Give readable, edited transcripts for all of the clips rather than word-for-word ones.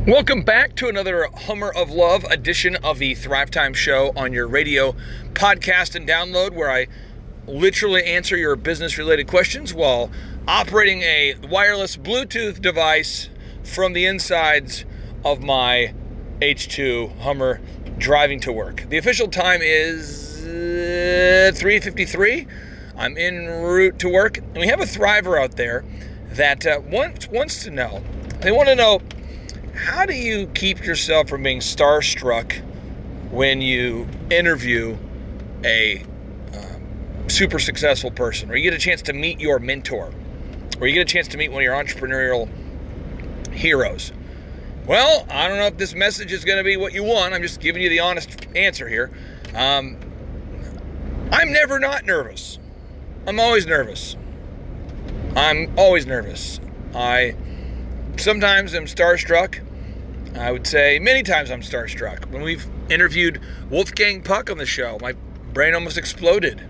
Welcome back to another Hummer of Love edition of the Thrive Time Show on your radio podcast and download, where I literally answer your business-related questions while operating a wireless Bluetooth device from the insides of my H2 Hummer driving to work. The official time is 3:53. I'm en route to work, and we have a thriver out there that wants to know. They want to know, how do you keep yourself from being starstruck when you interview a super successful person, or you get a chance to meet your mentor, or you get a chance to meet one of your entrepreneurial heroes? Well, I don't know if this message is going to be what you want. I'm just giving you the honest answer here. I'm never not nervous. I'm always nervous. I sometimes am starstruck. I would say many times I'm starstruck. When we've interviewed Wolfgang Puck on the show, my brain almost exploded.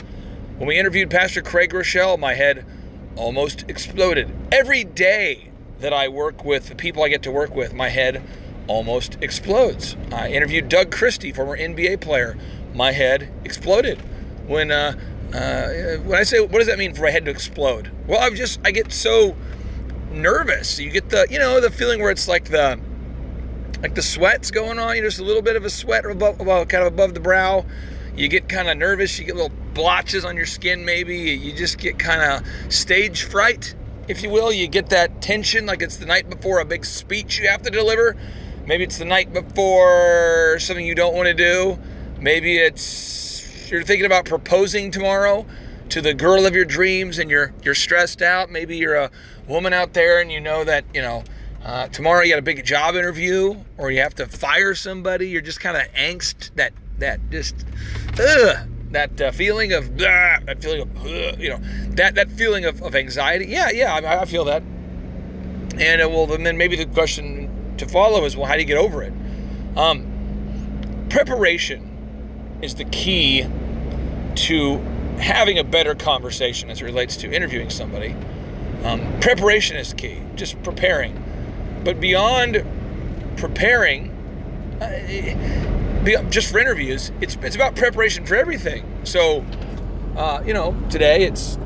When we interviewed Pastor Craig Rochelle, my head almost exploded. Every day that I work with the people I get to work with, my head almost explodes. I interviewed Doug Christie, former NBA player. My head exploded. When I say, what does that mean for my head to explode? Well, I get so nervous. You get the feeling where it's like the sweat's going on. Just a little bit of a sweat above the brow. You get kind of nervous. You get little blotches on your skin maybe. You just get kind of stage fright, if you will. You get that tension like it's the night before a big speech you have to deliver. Maybe it's the night before something you don't want to do. Maybe you're thinking about proposing tomorrow to the girl of your dreams and you're stressed out. Maybe you're a woman out there and you know that, tomorrow you got a big job interview or you have to fire somebody. You're just kind of angst, that feeling of anxiety. Yeah, I feel that. And then maybe the question to follow is, well, how do you get over it? Preparation is the key to having a better conversation as it relates to interviewing somebody. Preparation is key, just preparing. But beyond preparing, just for interviews, it's about preparation for everything. So, today it's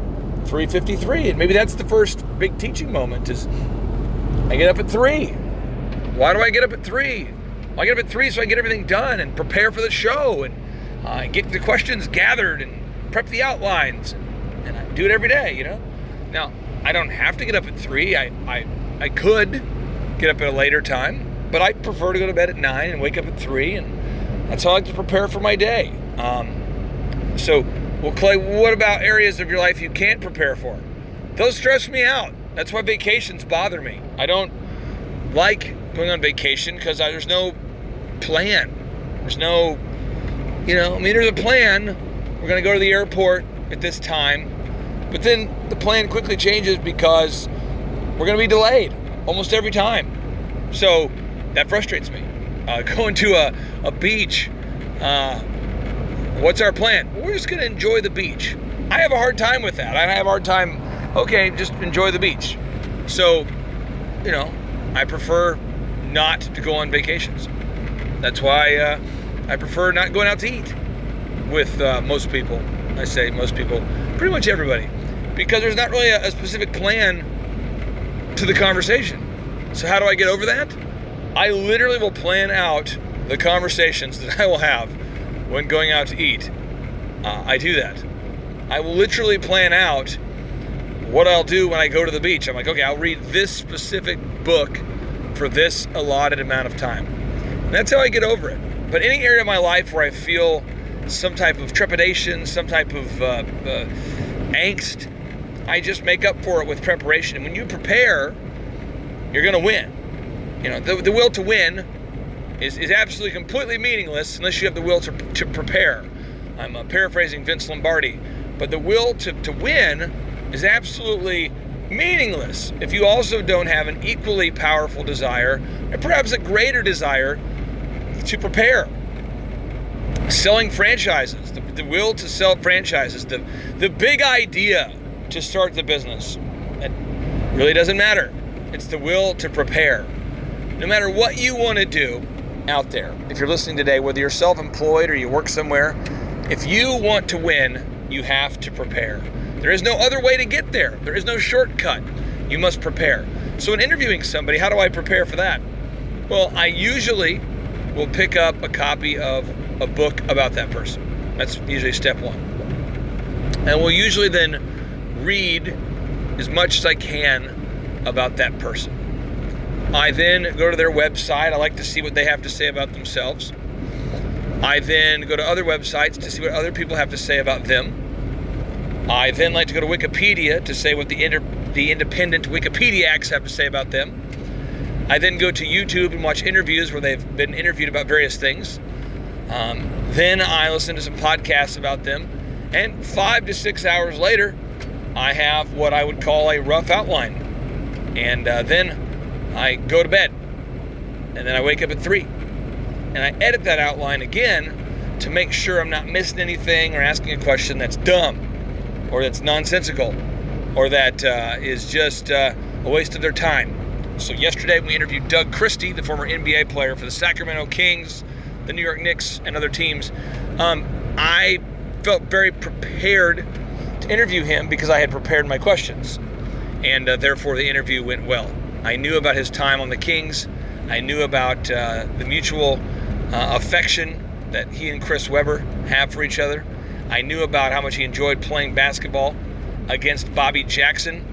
3:53, and maybe that's the first big teaching moment is I get up at 3. Why do I get up at 3? Well, I get up at 3 so I get everything done and prepare for the show and get the questions gathered and prep the outlines, and I do it every day, Now, I don't have to get up at 3. I could get up at a later time, but I prefer to go to bed at 9 and wake up at 3, and that's how I like to prepare for my day. Clay, what about areas of your life you can't prepare for? Those stress me out. That's why vacations bother me. I don't like going on vacation because there's no plan. There's no, there's a plan. We're going to go to the airport at this time, but then the plan quickly changes because we're going to be delayed almost every time. So that frustrates me. Going to a beach, what's our plan? Well, we're just going to enjoy the beach. I have a hard time with that. I have a hard time, just enjoy the beach. So, I prefer not to go on vacations. That's why I prefer not going out to eat with most people. I say most people, pretty much everybody, because there's not really a specific plan to the conversation. So how do I get over that? I literally will plan out the conversations that I will have when going out to eat. I do that. I will literally plan out what I'll do when I go to the beach. I'm like, okay, I'll read this specific book for this allotted amount of time. And that's how I get over it. But any area of my life where I feel some type of trepidation, some type of angst, I just make up for it with preparation. And when you prepare, you're going to win. The will to win is absolutely completely meaningless unless you have the will to prepare. I'm paraphrasing Vince Lombardi. But the will to win is absolutely meaningless if you also don't have an equally powerful desire, and perhaps a greater desire, to prepare. Selling franchises, the will to sell franchises, the big idea to start the business. It really doesn't matter. It's the will to prepare. no matter what you want to do out there, if you're listening today, whether you're self-employed or you work somewhere, if you want to win, you have to prepare. There is no other way to get there. There is no shortcut. You must prepare. So in interviewing somebody, how do I prepare for that? Well, I usually will pick up a copy of a book about that person. That's usually step one. And we'll usually then read as much as I can about that person. I then go to their website. I like to see what they have to say about themselves. I then go to other websites to see what other people have to say about them. I then like to go to Wikipedia to say what the independent Wikipediacs have to say about them. I then go to YouTube and watch interviews where they've been interviewed about various things. Then I listen to some podcasts about them. And 5 to 6 hours later, I have what I would call a rough outline. And then I go to bed. And then I wake up at 3. And I edit that outline again to make sure I'm not missing anything or asking a question that's dumb or that's nonsensical or that is just a waste of their time. So yesterday we interviewed Doug Christie, the former NBA player for the Sacramento Kings, the New York Knicks, and other teams. I felt very prepared to interview him because I had prepared my questions. And therefore the interview went well. I knew about his time on the Kings. I knew about the mutual affection that he and Chris Webber have for each other. I knew about how much he enjoyed playing basketball against Bobby Jackson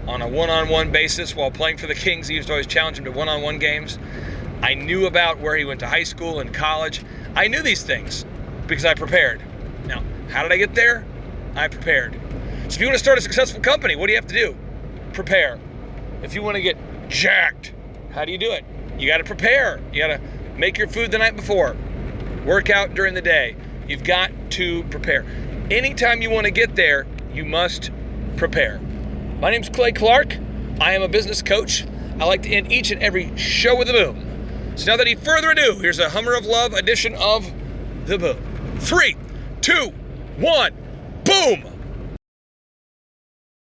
on a one-on-one basis while playing for the Kings. He used to always challenge him to one-on-one games. I knew about where he went to high school and college. I knew these things because I prepared. Now, how did I get there? I prepared. So if you want to start a successful company, what do you have to do? Prepare. If you want to get jacked, how do you do it? You got to prepare. You got to make your food the night before. Work out during the day. You've got to prepare. Anytime you want to get there, you must prepare. My name's Clay Clark. I am a business coach. I like to end each and every show with a boom. So now without any further ado, here's a Hummer of Love edition of The Boom. 3, 2, 1, boom!